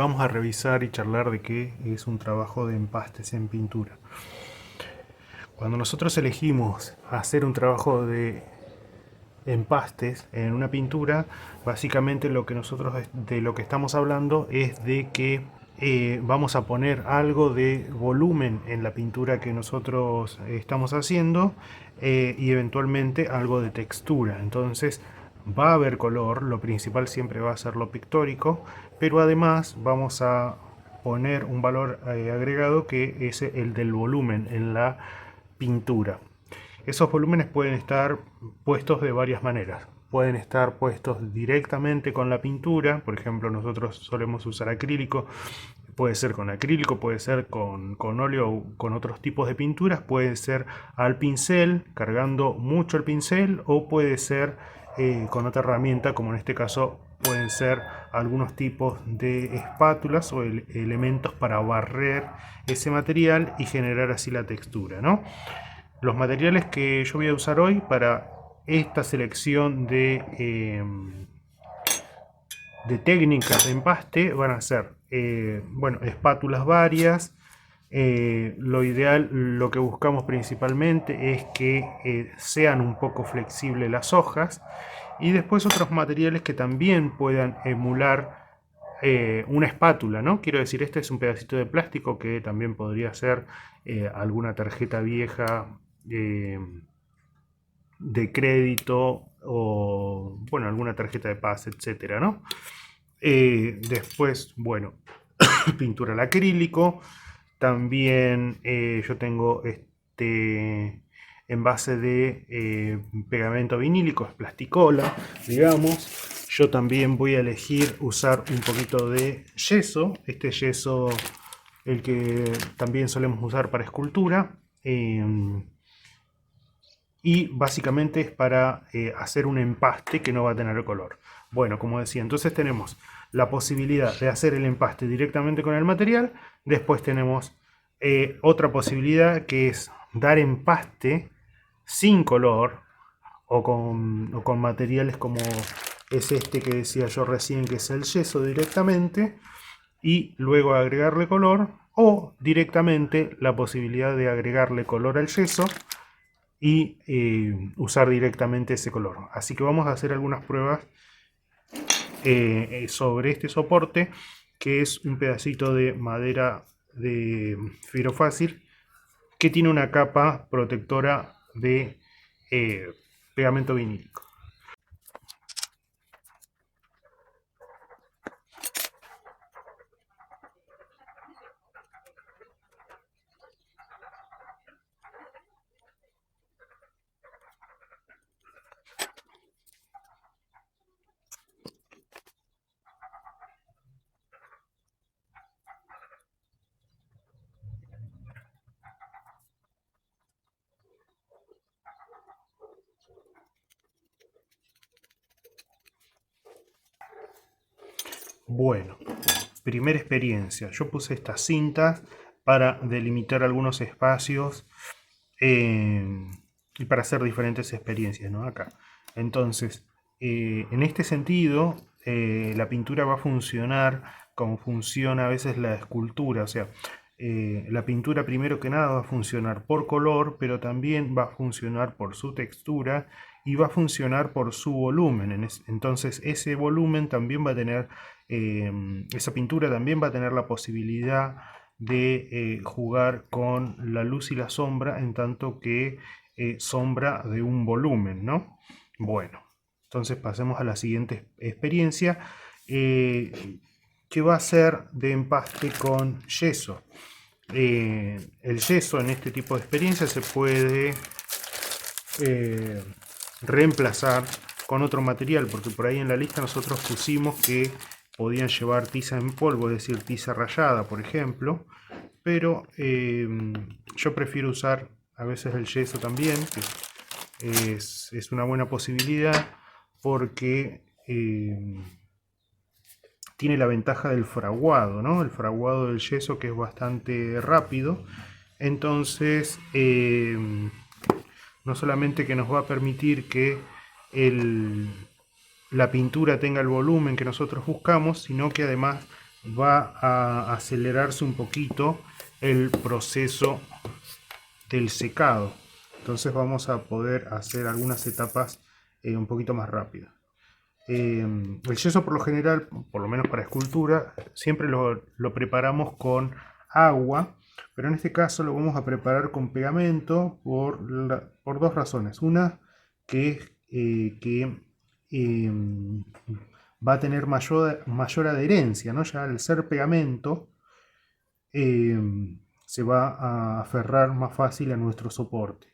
vamos a revisar y charlar de qué es un trabajo de empastes en pintura. Cuando nosotros elegimos hacer un trabajo de empastes en una pintura, básicamente de lo que estamos hablando es de que vamos a poner algo de volumen en la pintura que nosotros estamos haciendo y eventualmente algo de textura. Entonces va a haber color, lo principal siempre va a ser lo pictórico, pero además vamos a poner un valor agregado que es el del volumen en la pintura. Esos volúmenes pueden estar puestos de varias maneras. Pueden estar puestos directamente con la pintura, por ejemplo nosotros solemos usar acrílico, puede ser con acrílico, puede ser con óleo o con otros tipos de pinturas, puede ser al pincel, cargando mucho el pincel, o puede ser con otra herramienta, como en este caso pueden ser algunos tipos de espátulas o elementos para barrer ese material y generar así la textura, ¿no? Los materiales que yo voy a usar hoy para esta selección de técnicas de empaste van a ser, bueno, espátulas varias. Lo ideal, lo que buscamos principalmente es que sean un poco flexibles las hojas, y después otros materiales que también puedan emular una espátula, ¿no? Quiero decir, este es un pedacito de plástico que también podría ser alguna tarjeta vieja eh, de crédito o, bueno, alguna tarjeta de paz, etcétera, ¿no? Después, bueno, pintura al acrílico. También yo tengo este envase de pegamento vinílico, es plasticola, digamos. Yo también voy a elegir usar un poquito de yeso. Este yeso, el que también solemos usar para escultura. Y básicamente es para hacer un empaste que no va a tener color. Bueno, como decía, entonces tenemos la posibilidad de hacer el empaste directamente con el material. Después tenemos otra posibilidad, que es dar empaste sin color o con materiales como es este que decía yo recién, que es el yeso directamente, y luego agregarle color, o directamente la posibilidad de agregarle color al yeso y usar directamente ese color. Así que vamos a hacer algunas pruebas sobre este soporte, que es un pedacito de madera de fibro fácil que tiene una capa protectora de eh, pegamento vinílico. Bueno, primera experiencia. Yo puse estas cintas para delimitar algunos espacios eh, y para hacer diferentes experiencias, ¿no? Acá. Entonces, en este sentido, la pintura va a funcionar como funciona a veces la escultura. O sea, la pintura primero que nada va a funcionar por color, pero también va a funcionar por su textura y va a funcionar por su volumen. Entonces, ese volumen también va a tener, esa pintura también va a tener la posibilidad de jugar con la luz y la sombra, en tanto que sombra de un volumen, ¿no? Bueno, entonces pasemos a la siguiente experiencia, que va a ser de empaste con yeso. El yeso en este tipo de experiencia se puede eh, reemplazar con otro material, porque por ahí en la lista nosotros pusimos que podían llevar tiza en polvo, es decir, tiza rallada, por ejemplo, pero yo prefiero usar a veces el yeso también, que es una buena posibilidad, porque tiene la ventaja del fraguado, ¿no? El fraguado del yeso, que es bastante rápido. Entonces, no solamente que nos va a permitir que la pintura tenga el volumen que nosotros buscamos, sino que además va a acelerarse un poquito el proceso del secado. Entonces vamos a poder hacer algunas etapas un poquito más rápido. El yeso por lo general, por lo menos para escultura, siempre lo preparamos con agua, pero en este caso lo vamos a preparar con pegamento por dos razones. Una, que es que va a tener mayor adherencia, ¿no? Ya al ser pegamento, eh, se va a aferrar más fácil a nuestro soporte.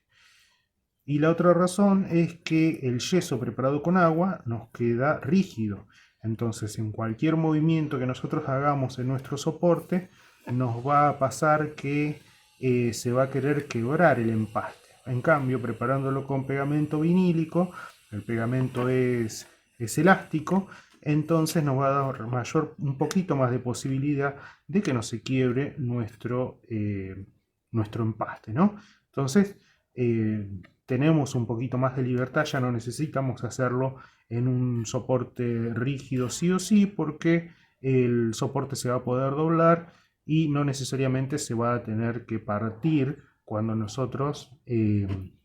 Y la otra razón es que el yeso preparado con agua nos queda rígido. Entonces, en cualquier movimiento que nosotros hagamos en nuestro soporte, nos va a pasar que se va a querer quebrar el empaste. En cambio, preparándolo con pegamento vinílico, el pegamento es elástico, entonces nos va a dar un poquito más de posibilidad de que no se quiebre nuestro empaste, ¿no? Entonces, tenemos un poquito más de libertad, ya no necesitamos hacerlo en un soporte rígido sí o sí, porque el soporte se va a poder doblar y no necesariamente se va a tener que partir cuando nosotros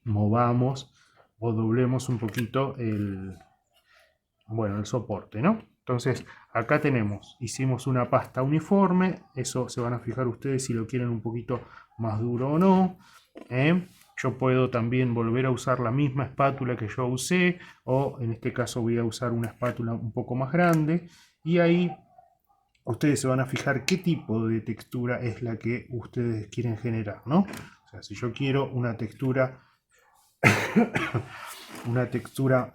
movamos o doblemos un poquito el soporte, ¿no? Entonces, acá hicimos una pasta uniforme, eso se van a fijar ustedes si lo quieren un poquito más duro o no. Yo puedo también volver a usar la misma espátula que yo usé, o en este caso voy a usar una espátula un poco más grande, y ahí ustedes se van a fijar qué tipo de textura es la que ustedes quieren generar, ¿no? O sea, si yo quiero una textura, una textura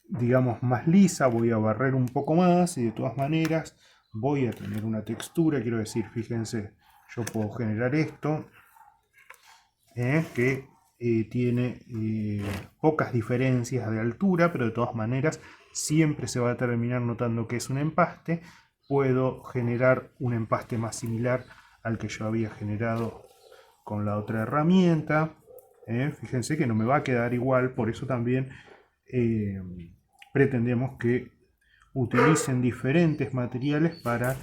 digamos más lisa, voy a barrer un poco más y de todas maneras voy a tener una textura, quiero decir, fíjense, yo puedo generar esto, que tiene pocas diferencias de altura, pero de todas maneras siempre se va a terminar notando que es un empaste. Puedo generar un empaste más similar al que yo había generado con la otra herramienta. Fíjense que no me va a quedar igual, por eso también eh, pretendemos que utilicen diferentes materiales para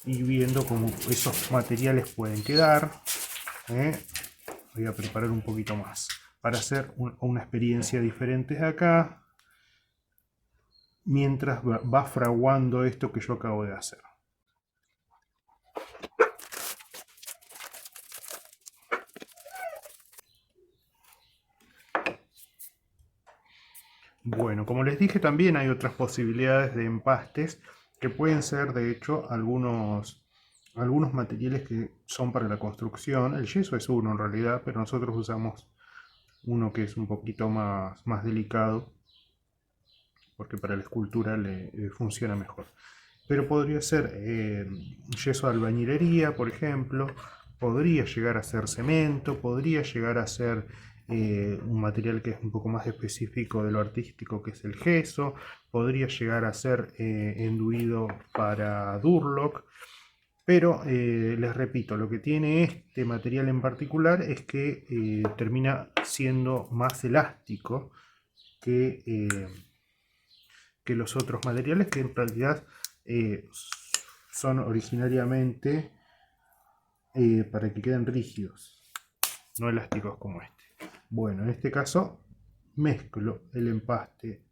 ir viendo cómo esos materiales pueden quedar. Voy a preparar un poquito más para hacer una experiencia diferente de acá, mientras va fraguando esto que yo acabo de hacer. Bueno, como les dije, también hay otras posibilidades de empastes que pueden ser, de hecho, algunos materiales que son para la construcción. El yeso es uno en realidad, pero nosotros usamos uno que es un poquito más delicado, porque para la escultura le funciona mejor. Pero podría ser yeso de albañilería, por ejemplo, podría llegar a ser cemento, podría llegar a ser un material que es un poco más específico de lo artístico, que es el gesso, podría llegar a ser enduido para Durlock, pero les repito, lo que tiene este material en particular es que termina siendo más elástico que, que los otros materiales, que en realidad eh, son originariamente para que queden rígidos, no elásticos como este. Bueno, en este caso mezclo el empaste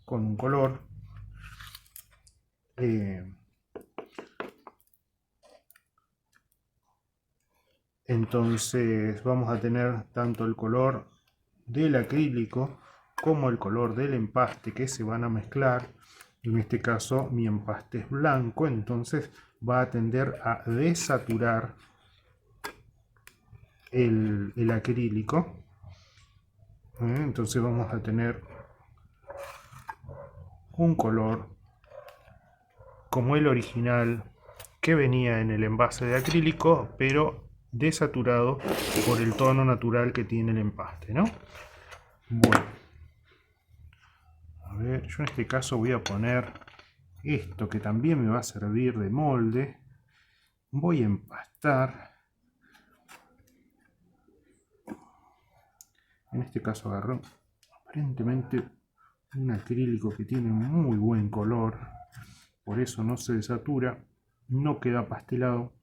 con un color. Entonces vamos a tener tanto el color del acrílico como el color del empaste que se van a mezclar. En este caso mi empaste es blanco, entonces va a tender a desaturar el acrílico. Entonces vamos a tener un color como el original que venía en el envase de acrílico, pero desaturado por el tono natural que tiene el empaste, ¿no? Bueno, a ver, yo en este caso voy a poner esto que también me va a servir de molde. Voy a empastar. En este caso agarró aparentemente un acrílico que tiene muy buen color, por eso no se desatura, no queda pastelado.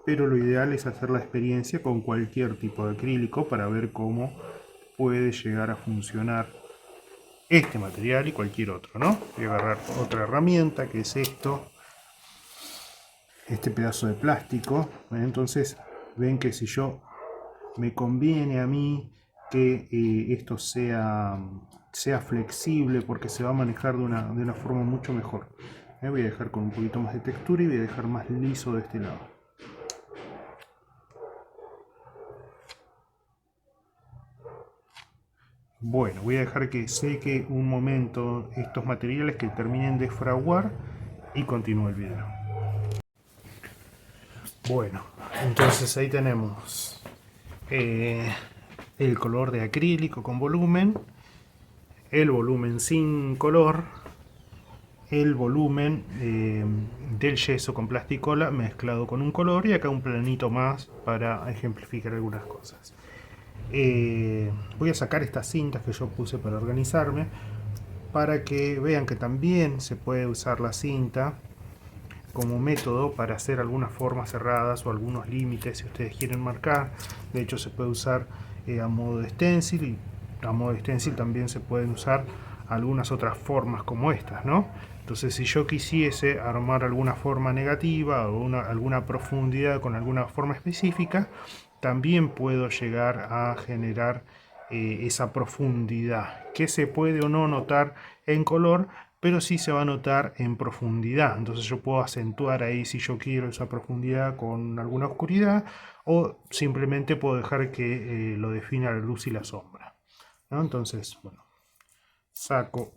Pero lo ideal es hacer la experiencia con cualquier tipo de acrílico para ver cómo puede llegar a funcionar este material y cualquier otro, ¿no? Voy a agarrar otra herramienta que es este pedazo de plástico. Entonces ven que si yo me conviene a mí que esto sea flexible porque se va a manejar de una forma mucho mejor. Me voy a dejar con un poquito más de textura y voy a dejar más liso de este lado. Bueno, voy a dejar que seque un momento estos materiales, que terminen de fraguar, y continúo el video. Bueno, entonces ahí tenemos el color de acrílico con volumen, el volumen sin color, el volumen del yeso con plasticola mezclado con un color, y acá un planito más para ejemplificar algunas cosas. Voy a sacar estas cintas que yo puse para organizarme, para que vean que también se puede usar la cinta como método para hacer algunas formas cerradas o algunos límites si ustedes quieren marcar. De hecho se puede usar a modo de stencil, y a modo de stencil también se pueden usar algunas otras formas como estas, ¿no? Entonces si yo quisiese armar alguna forma negativa o alguna profundidad con alguna forma específica, también puedo llegar a generar esa profundidad que se puede o no notar en color, pero sí se va a notar en profundidad. Entonces yo puedo acentuar ahí si yo quiero esa profundidad con alguna oscuridad, o simplemente puedo dejar que lo defina la luz y la sombra, ¿no? Entonces, bueno, saco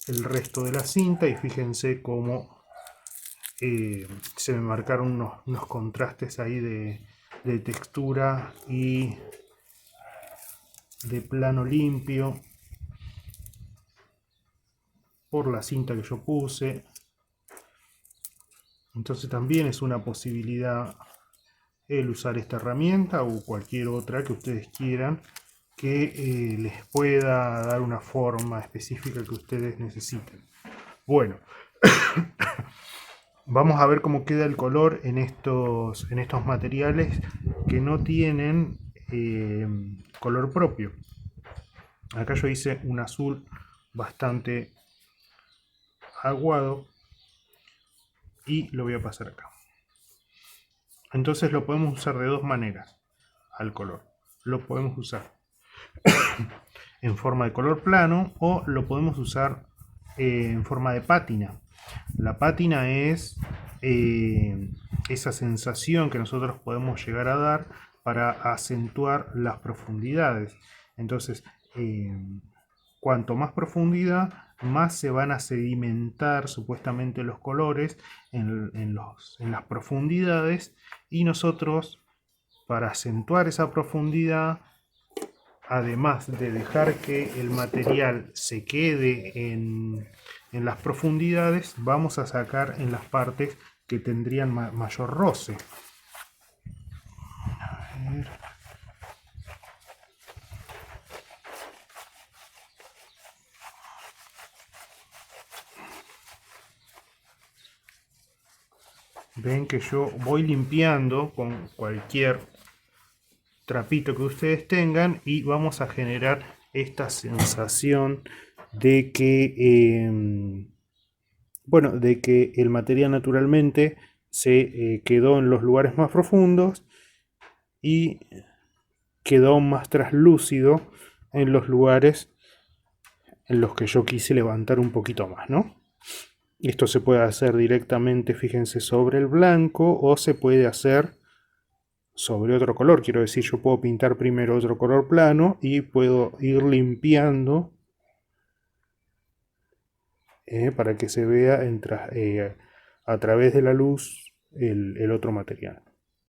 el resto de la cinta y fíjense cómo se me marcaron unos contrastes ahí de textura y de plano limpio por la cinta que yo puse. Entonces también es una posibilidad el usar esta herramienta o cualquier otra que ustedes quieran, que les pueda dar una forma específica que ustedes necesiten. Bueno, vamos a ver cómo queda el color en estos materiales que no tienen color propio. Acá yo hice un azul bastante aguado y lo voy a pasar acá. Entonces lo podemos usar de dos maneras al color. Lo podemos usar en forma de color plano, o lo podemos usar en forma de pátina. La pátina es esa sensación que nosotros podemos llegar a dar para acentuar las profundidades. Entonces, cuanto más profundidad, más se van a sedimentar supuestamente los colores en las profundidades, y nosotros, para acentuar esa profundidad, además de dejar que el material se quede en las profundidades, vamos a sacar en las partes que tendrían mayor roce. A ver. Ven que yo voy limpiando con cualquier trapito que ustedes tengan, y vamos a generar esta sensación de que bueno, de que el material naturalmente se quedó en los lugares más profundos y quedó más traslúcido en los lugares en los que yo quise levantar un poquito más, ¿no? Esto se puede hacer directamente, fíjense, sobre el blanco, o se puede hacer sobre otro color. Quiero decir, yo puedo pintar primero otro color plano y puedo ir limpiando para que se vea a través de la luz el otro material.